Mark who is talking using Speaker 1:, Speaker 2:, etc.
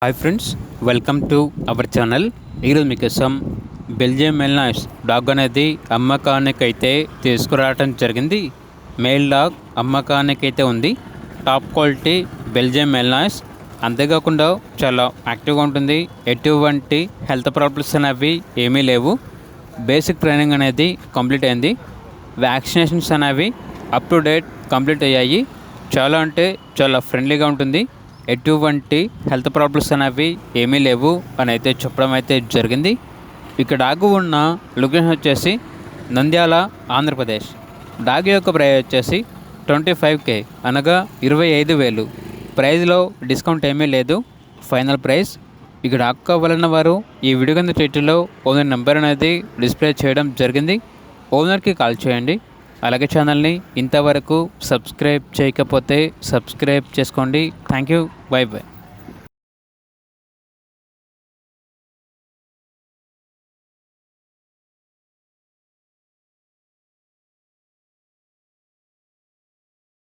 Speaker 1: Hi friends, welcome to our channel. ఈరోజు మీకోసం Belgium మెల్నాయిస్ dog అనేది అమ్మకానికైతే తీసుకురావడం జరిగింది. మేల్ డాగ్ అమ్మకానికైతే ఉంది. Top quality Belgium Malinois. అంతేకాకుండా చాలా యాక్టివ్గా ఉంటుంది. ఎటువంటి హెల్త్ ప్రాబ్లమ్స్ అనేవి ఏమీ లేవు. బేసిక్ ట్రైనింగ్ అనేది కంప్లీట్ అయింది. వ్యాక్సినేషన్స్ అనేవి అప్ టు డేట్ కంప్లీట్ అయ్యాయి. చాలా అంటే చాలా ఫ్రెండ్లీగా ఉంటుంది. ఎటువంటి హెల్త్ ప్రాబ్లమ్స్ అనేవి ఏమీ లేవు అని అయితే చెప్పడం అయితే జరిగింది. ఇక్కడ డాగ్ ఉన్న లొకేషన్ వచ్చేసి నంద్యాల, ఆంధ్రప్రదేశ్. డాగ్ యొక్క ప్రైస్ వచ్చేసి 25K అనగా 25,000. ప్రైస్లో డిస్కౌంట్ ఏమీ లేదు. Final price. ఇక డాగ్ కావాలన్న వారు ఈ వీడియో కింద టైటిల్లో ఓనర్ నెంబర్ అనేది డిస్ప్లే చేయడం జరిగింది. ఓనర్కి కాల్ చేయండి. అలాగే ఛానల్ని ఇంతవరకు సబ్స్క్రైబ్ చేయకపోతే సబ్స్క్రైబ్ చేసుకోండి. Thank you. By by.